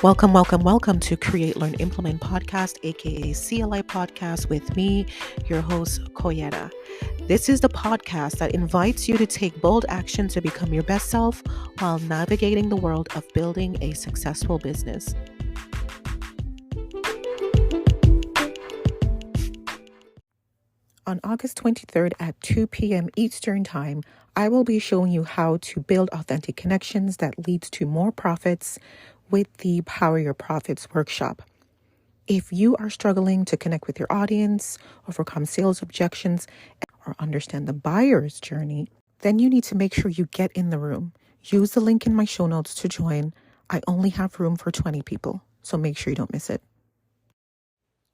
Welcome to Create, Learn, Implement podcast, aka CLI podcast, with me, your host, Coyetta. This is the podcast that invites you to take bold action to become your best self while navigating the world of building a successful business. On August 23rd at 2 p.m. Eastern Time, I will be showing you how to build authentic connections that leads to more profits with the Power Your Profits workshop. If you are struggling to connect with your audience, overcome sales objections, or understand the buyer's journey, then you need to make sure you get in the room. Use the link in my show notes to join. I only have room for 20 people, so make sure you don't miss it.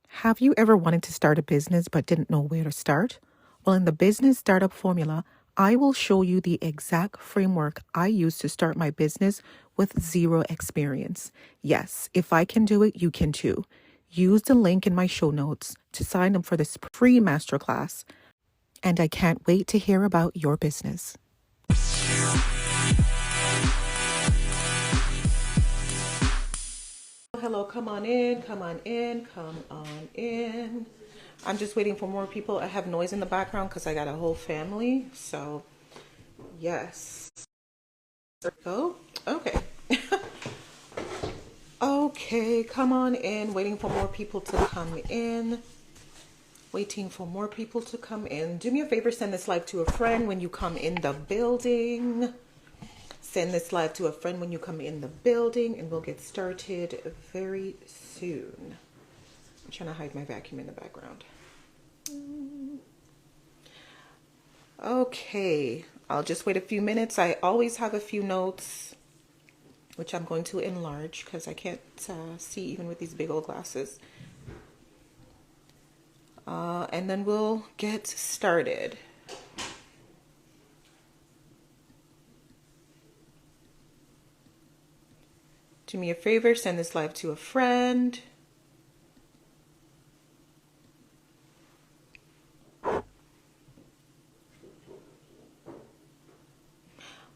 Have you ever wanted to start a business but didn't know where to start? Well, in the Business Startup Formula, I will show you the exact framework I use to start my business with zero experience. Yes, if I can do it, you can too. Use the link in my show notes to sign up for this free masterclass. And I can't wait to hear about your business. Hello, come on in. I'm just waiting for more people. I have noise in the background because I got a whole family. So, yes. Go. Okay. Okay, come on in. Waiting for more people to come in. Do me a favor, send this live to a friend when you come in the building. And we'll get started very soon. I'm trying to hide my vacuum in the background. Okay, I'll just wait a few minutes. I always have a few notes, which I'm going to enlarge because I can't see even with these big old glasses. And then we'll get started. Do me a favor, send this live to a friend.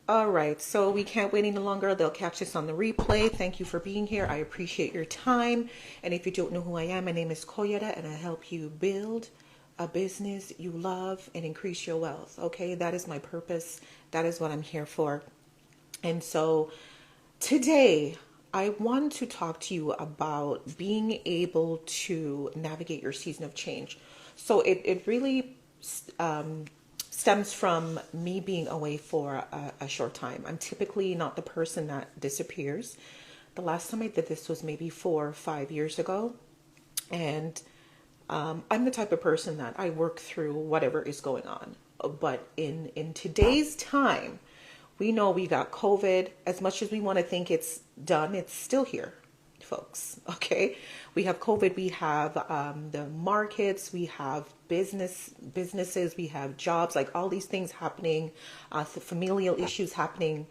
All right, so we can't wait any longer. They'll catch this on the replay. Thank you for being here. I appreciate your time. And if you don't know who I am, my name is Coyetta, and I help you build a business you love and increase your wealth. Okay, that is my purpose. That is what I'm here for. And so today, I want to talk to you about being able to navigate your season of change. So it really stems from me being away for a short time. I'm typically not the person that disappears. The last time I did this was maybe 4 or 5 years ago. And I'm the type of person that I work through whatever is going on. But in today's time, we know we got COVID. As much as we want to think it's done, it's still here, folks. Okay, we have COVID. We have the markets. We have businesses. We have jobs. Like all these things happening, familial issues happening,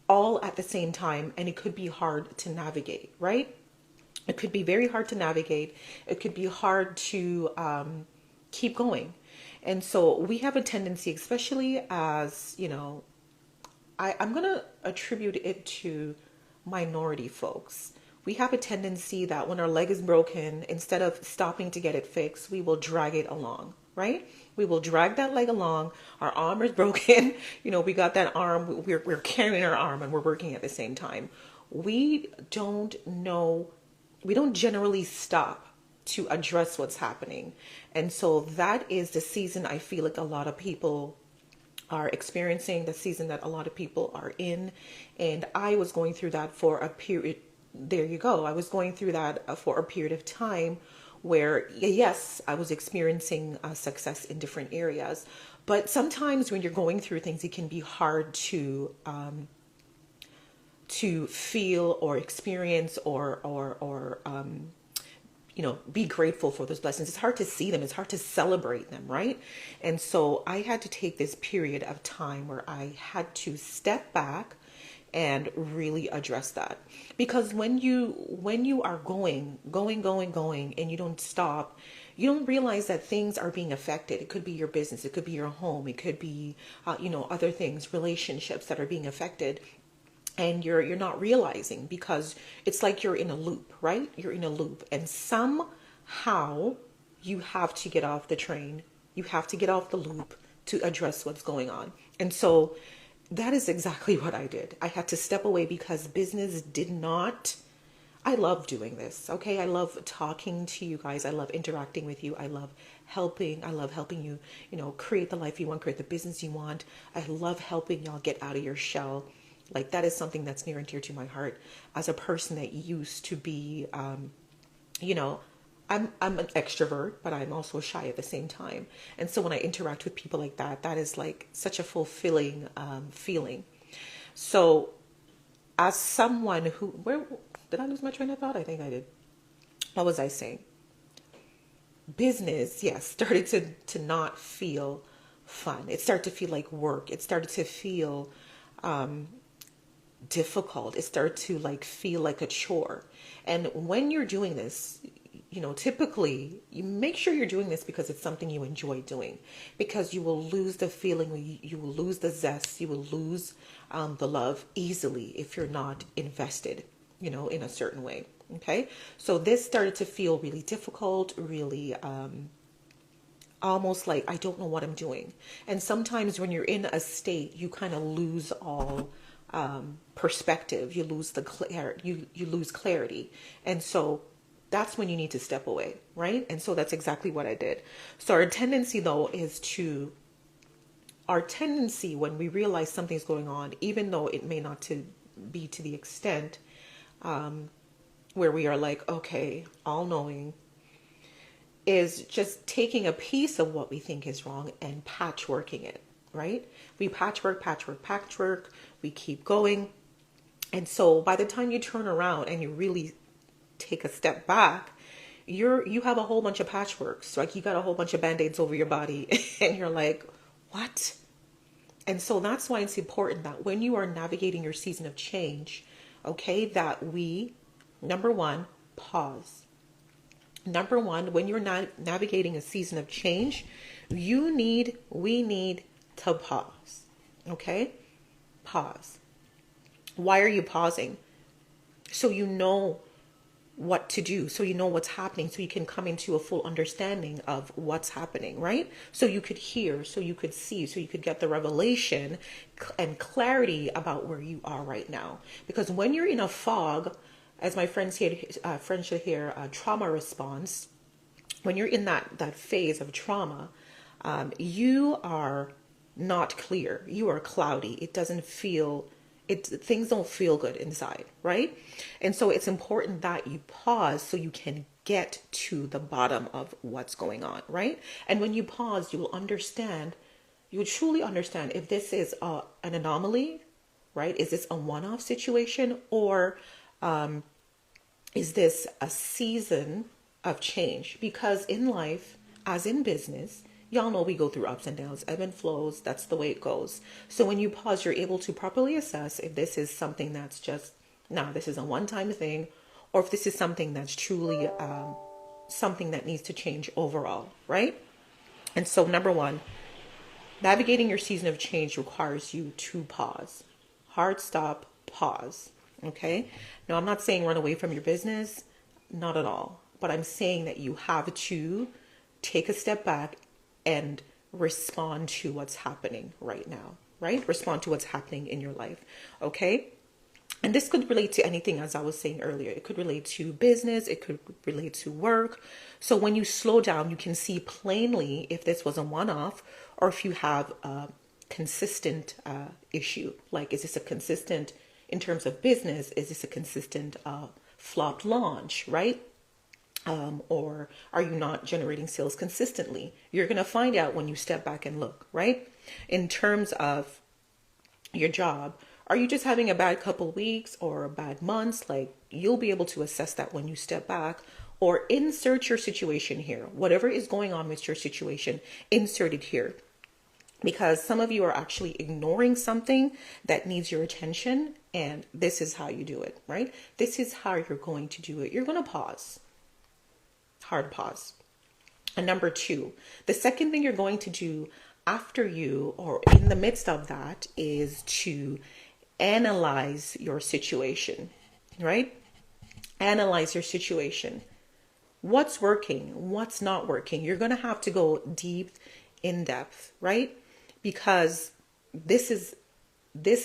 all at the same time, and it could be hard to navigate. Right? It could be very hard to navigate. It could be hard to keep going, and so we have a tendency, especially as I'm going to attribute it to minority folks. We have a tendency that when our leg is broken, instead of stopping to get it fixed, we will drag it along, right? We will drag that leg along. Our arm is broken. We got that arm. We're carrying our arm and we're working at the same time. We don't generally stop to address what's happening. And so that is the season I feel like a lot of people are experiencing, the season that a lot of people are in. And I was going through that for a period. There you go. I was going through that for a period of time where, yes, I was experiencing success in different areas. But sometimes when you're going through things, it can be hard to feel or experience or be grateful for those blessings. It's hard to see them. It's hard to celebrate them, right? And so I had to take this period of time where I had to step back and really address that. Because when you are going, and you don't stop, you don't realize that things are being affected. It could be your business. It could be your home. It could be, other things, relationships that are being affected. and you're not realizing, because it's like you're in a loop, right? You're in a loop, and somehow you have to get off the train. You have to get off the loop to address what's going on. And so that is exactly what I did. I had to step away because business did not. I love doing this. Okay. I love talking to you guys. I love interacting with you. I love helping. I love helping you, create the life you want, create the business you want. I love helping y'all get out of your shell. Like, that is something that's near and dear to my heart as a person that used to be, I'm an extrovert, but I'm also shy at the same time. And so when I interact with people like that, that is like such a fulfilling feeling. So as someone who, where did I lose my train of thought? I think I did. What was I saying? Business, yes, started to not feel fun. It started to feel like work. It started to feel difficult. It started to like feel like a chore. And when you're doing this, typically you make sure you're doing this because it's something you enjoy doing, because you will lose the feeling, you will lose the zest, you will lose the love easily if you're not invested, in a certain way. Okay. So this started to feel really difficult, really, almost like I don't know what I'm doing. And sometimes when you're in a state, you kind of lose all perspective. You lose you lose clarity. And so that's when you need to step away, right? And so that's exactly what I did. So our tendency when we realize something's going on, even though it may not be to the extent where we are like, okay, all knowing, is just taking a piece of what we think is wrong and patchworking it, right? We patchwork, we keep going. And so by the time you turn around and you really take a step back, you have a whole bunch of patchworks. Like, you got a whole bunch of band-aids over your body and you're like, what? And so that's why it's important that when you are navigating your season of change, okay, that we, number one, pause. Number one, when you're navigating a season of change, we need to pause. Okay? Pause. Why are you pausing? So you know what to do, so you know what's happening, so you can come into a full understanding of what's happening, right? So you could hear, so you could see, so you could get the revelation and clarity about where you are right now. Because when you're in a fog, as my friends should hear, trauma response, when you're in that phase of trauma, you are not clear. You are cloudy. It doesn't feel, things don't feel good inside, right? And so it's important that you pause so you can get to the bottom of what's going on, right? And when you pause, you will truly understand if this is an anomaly, right? Is this a one-off situation, or is this a season of change? Because in life, as in business, y'all know we go through ups and downs, ebb and flows. That's the way it goes. So when you pause, you're able to properly assess if this is something that's just, this is a one-time thing, or if this is something that's truly something that needs to change overall, right? And so number one, navigating your season of change requires you to pause. Hard stop, pause. Okay? Now, I'm not saying run away from your business, not at all. But I'm saying that you have to take a step back and respond to what's happening right now, right? Respond to what's happening in your life. Okay? And this could relate to anything, as I was saying earlier. It could relate to business. It could relate to work. So when you slow down, you can see plainly if this was a one-off or if you have a consistent issue. Like, is this a consistent, in terms of business, is this a consistent flopped launch, right? Or are you not generating sales consistently? You're going to find out when you step back and look, right? In terms of your job, are you just having a bad couple weeks or bad months? Like, you'll be able to assess that when you step back, or insert your situation here. Whatever is going on with your situation, insert it here. Because some of you are actually ignoring something that needs your attention, and this is how you do it, right? This is how you're going to do it. You're going to pause. Hard pause. And number two, the second thing you're going to do after you, or in the midst of that, is to analyze your situation, right? Analyze your situation. What's working? What's not working? You're going to have to go deep, in depth, right? Because this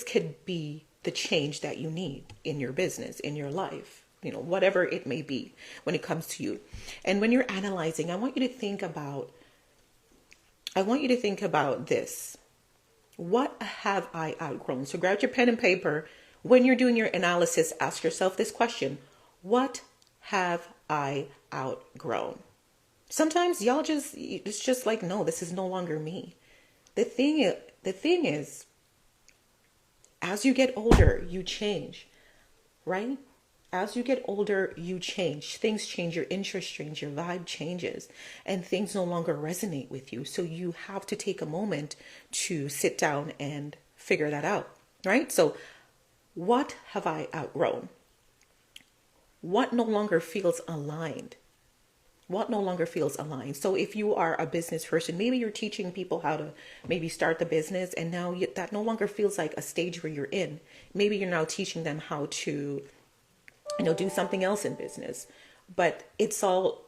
could be the change that you need in your business, in your life, whatever it may be when it comes to you. And when you're analyzing, I want you to think about this. What have I outgrown? So grab your pen and paper. When you're doing your analysis, ask yourself this question: what have I outgrown? Sometimes it's just like, no, this is no longer me. The thing is, as you get older, you change, right? As you get older, you change. Things change, your interest change, your vibe changes, and things no longer resonate with you. So you have to take a moment to sit down and figure that out, right? So what have I outgrown? What no longer feels aligned? What no longer feels aligned? So if you are a business person, maybe you're teaching people how to maybe start the business, and now that no longer feels like a stage where you're in. Maybe you're now teaching them how to do something else in business, but it's all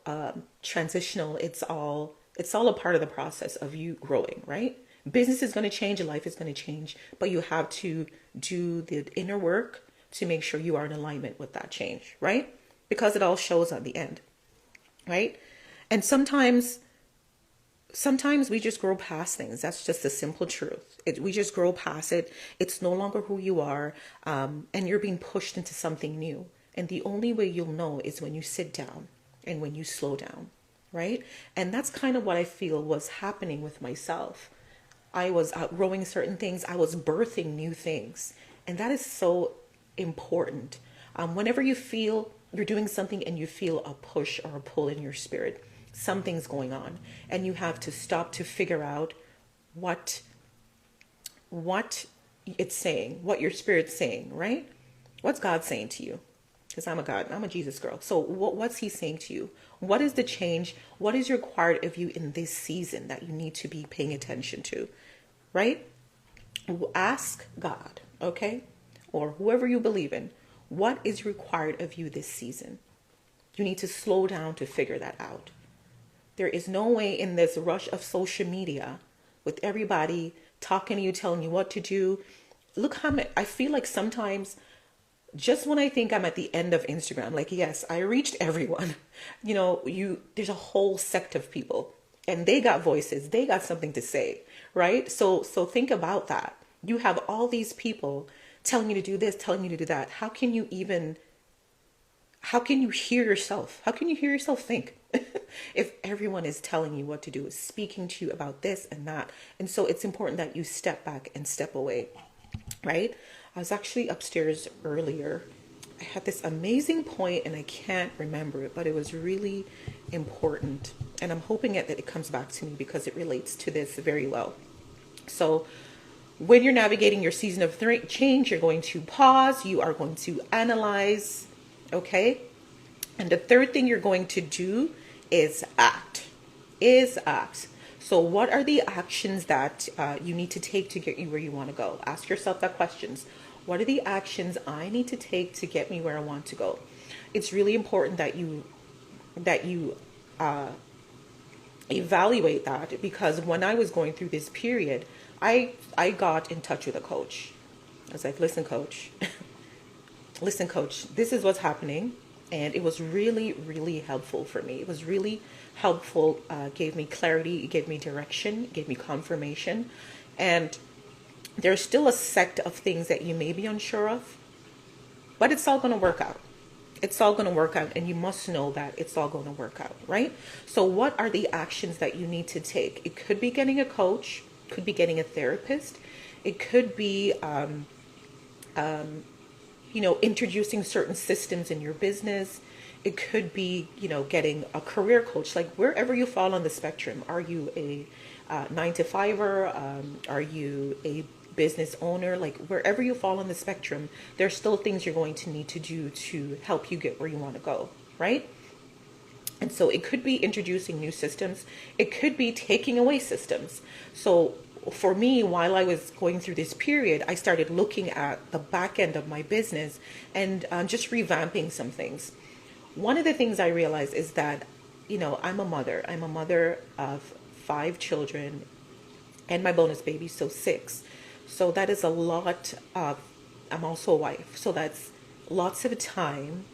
transitional. It's all a part of the process of you growing, right? Business is going to change, life is going to change, but you have to do the inner work to make sure you are in alignment with that change, right? Because it all shows at the end, right? And sometimes we just grow past things. That's just the simple truth. We just grow past it. It's no longer who you are, and you're being pushed into something new. And the only way you'll know is when you sit down and when you slow down, right? And that's kind of what I feel was happening with myself. I was outgrowing certain things. I was birthing new things. And that is so important. Whenever you feel you're doing something and you feel a push or a pull in your spirit, something's going on. And you have to stop to figure out what it's saying, what your spirit's saying, right? What's God saying to you? Because I'm a Jesus girl. So what's he saying to you? What is the change? What is required of you in this season that you need to be paying attention to, right? Ask God, okay? Or whoever you believe in, what is required of you this season? You need to slow down to figure that out. There is no way in this rush of social media with everybody talking to you, telling you what to do. Look how I feel like sometimes just when I think I'm at the end of Instagram, like, yes, I reached everyone, there's a whole sect of people and they got voices, they got something to say, right? So think about that. You have all these people telling you to do this, telling you to do that. How can you hear yourself? How can you hear yourself think if everyone is telling you what to do, is speaking to you about this and that? And so it's important that you step back and step away, right? I was actually upstairs earlier. I had this amazing point and I can't remember it, but it was really important. And I'm hoping that it comes back to me because it relates to this very well. So when you're navigating your season of change, you're going to pause. You are going to analyze, okay? And the third thing you're going to do is act. So what are the actions that you need to take to get you where you want to go? Ask yourself that questions. What are the actions I need to take to get me where I want to go? It's really important that you evaluate that, because when I was going through this period, I got in touch with a coach. I was like, listen, coach, this is what's happening. And it was really, really helpful for me. It was really helpful, gave me clarity, it gave me direction, it gave me confirmation. And there's still a sect of things that you may be unsure of, but it's all going to work out. It's all going to work out, and you must know that it's all going to work out, right? So what are the actions that you need to take? It could be getting a coach, could be getting a therapist. It could be, introducing certain systems in your business. It could be, getting a career coach, like wherever you fall on the spectrum. Are you a 9-to-5er? Are you a business owner? Like wherever you fall on the spectrum, there's still things you're going to need to do to help you get where you want to go, right? And so it could be introducing new systems. It could be taking away systems. So for me, while I was going through this period, I started looking at the back end of my business and just revamping some things. One of the things I realized is that, I'm a mother. I'm a mother of 5 children and my bonus baby, so 6. So that is a lot of, I'm also a wife. So that's lots of time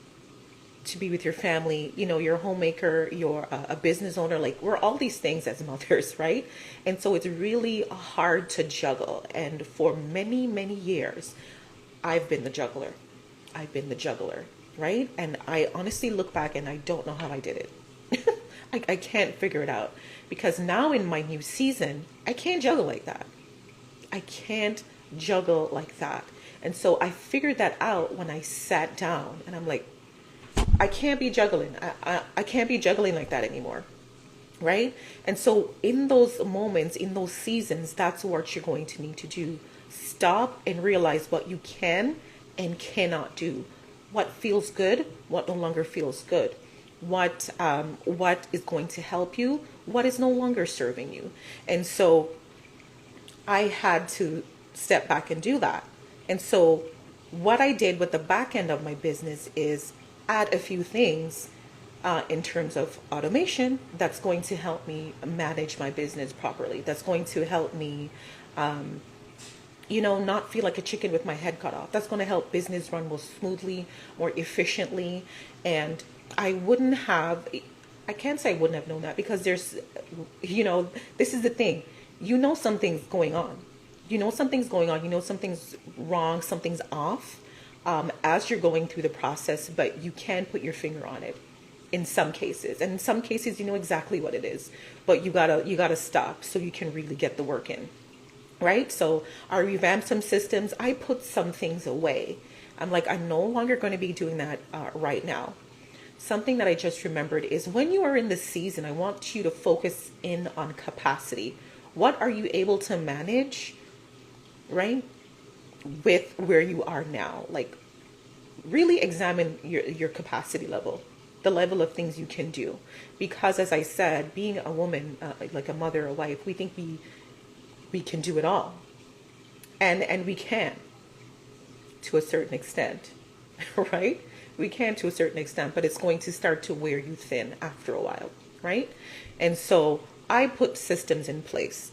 to be with your family. You're a homemaker, you're a business owner, like we're all these things as mothers, right? And so it's really hard to juggle. And for many, many years, I've been the juggler. Right? And I honestly look back and I don't know how I did it. I can't figure it out, because now in my new season, I can't juggle like that. I can't juggle like that. And so I figured that out when I sat down and I'm like, I can't be juggling. I can't be juggling like that anymore. Right? And so in those moments, in those seasons, that's what you're going to need to do. Stop and realize what you can and cannot do. What feels good, what no longer feels good. What is going to help you, what is no longer serving you. And so I had to step back and do that. And so what I did with the back end of my business is add a few things in terms of automation that's going to help me manage my business properly. That's going to help me, not feel like a chicken with my head cut off. That's going to help business run more smoothly, more efficiently. And I can't say I wouldn't have known that, because there's, this is the thing. Something's going on. Something's wrong, something's off as you're going through the process, but you can put your finger on it in some cases. And in some cases, you know exactly what it is, but you gotta stop so you can really get the work in. Right? So I revamped some systems. I put some things away. I'm like, I'm no longer going to be doing that right now. Something that I just remembered is, when you are in the season, I want you to focus in on capacity. What are you able to manage, right, with where you are now? Like, really examine your capacity level, the level of things you can do. Because as I said, being a woman, like a mother, a wife, we think we can do it all. And we can, to a certain extent, right? We can to a certain extent, but it's going to start to wear you thin after a while, right? And so I put systems in place.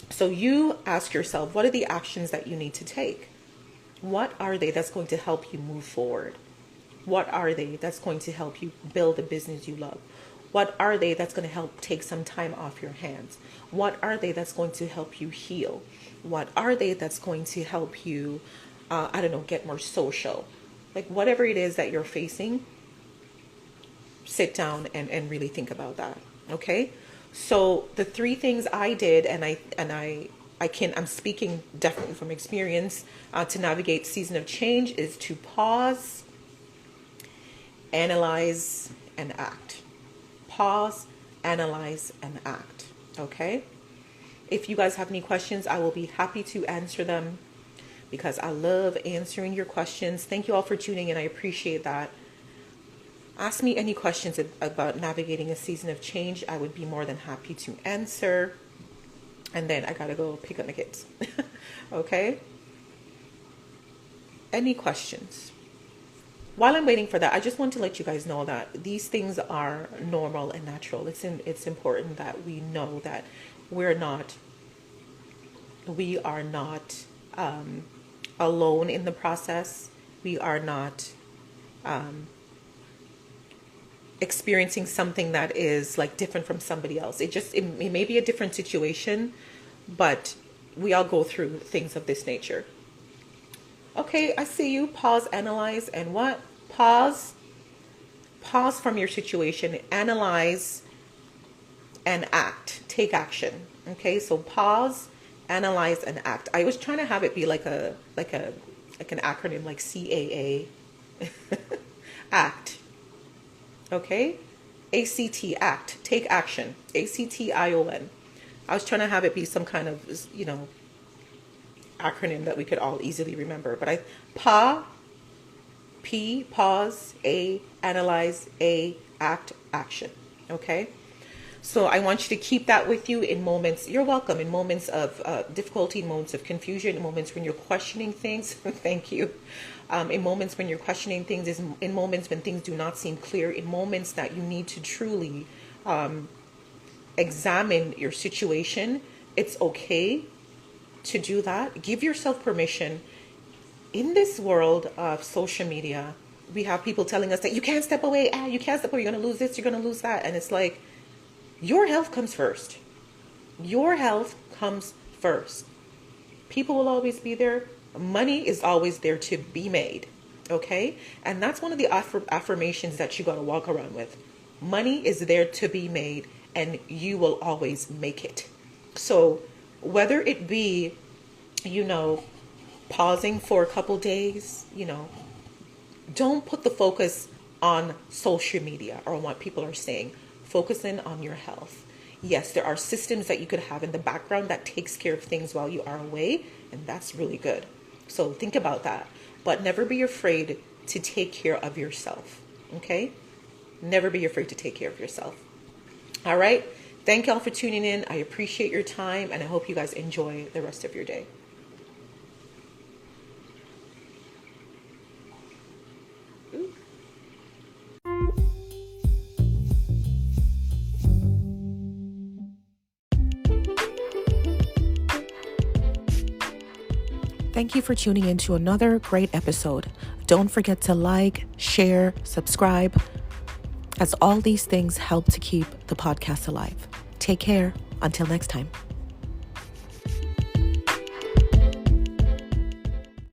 So you ask yourself, what are the actions that you need to take? What are they that's going to help you move forward? What are they that's going to help you build a business you love? What are they that's going to help take some time off your hands? What are they that's going to help you heal? What are they that's going to help you, get more social? Like, whatever it is that you're facing, sit down and really think about that. Okay? So the 3 things I did, I'm speaking definitely from experience, to navigate season of change, is to pause, analyze, and act. Pause, analyze, and act. Okay? If you guys have any questions, I will be happy to answer them, because I love answering your questions. Thank you all for tuning in. I appreciate that. Ask me any questions about navigating a season of change. I would be more than happy to answer. And then I gotta go pick up my kids. Okay? Any questions? While I'm waiting for that, I just want to let you guys know that these things are normal and natural. It's important that we know that we are not alone in the process. We are not experiencing something that is like different from somebody else. It may be a different situation, but we all go through things of this nature. Okay, I see you. Pause, analyze, and what? Pause from your situation, analyze, and act. Take action. Okay, so pause, analyze, and act. I was trying to have it be like an acronym, like CAA. Act. Okay? ACT, act. Take action. ACTION. I was trying to have it be some kind of, acronym that we could all easily remember. But pause, A, analyze, A, act, action. Okay? So I want you to keep that with you in moments. You're welcome. In moments of difficulty, in moments of confusion, in moments when you're questioning things. Thank you. In moments when you're questioning things, in moments when things do not seem clear, in moments that you need to truly examine your situation. It's okay to do that. Give yourself permission. In this world of social media, we have people telling us that you can't step away, you can't step away, you're going to lose this, you're going to lose that. And it's like, your health comes first. Your health comes first. People will always be there. Money is always there to be made. Okay? And that's one of the affirmations that you got to walk around with. Money is there to be made, and you will always make it. So whether it be, pausing for a couple days, don't put the focus on social media or on what people are saying. Focus in on your health. Yes, there are systems that you could have in the background that takes care of things while you are away, and that's really good. So think about that. But never be afraid to take care of yourself. Okay? Never be afraid to take care of yourself. All right? Thank y'all for tuning in. I appreciate your time, and I hope you guys enjoy the rest of your day. Thank you for tuning in to another great episode. Don't forget to like, share, subscribe, as all these things help to keep the podcast alive. Take care. Until next time.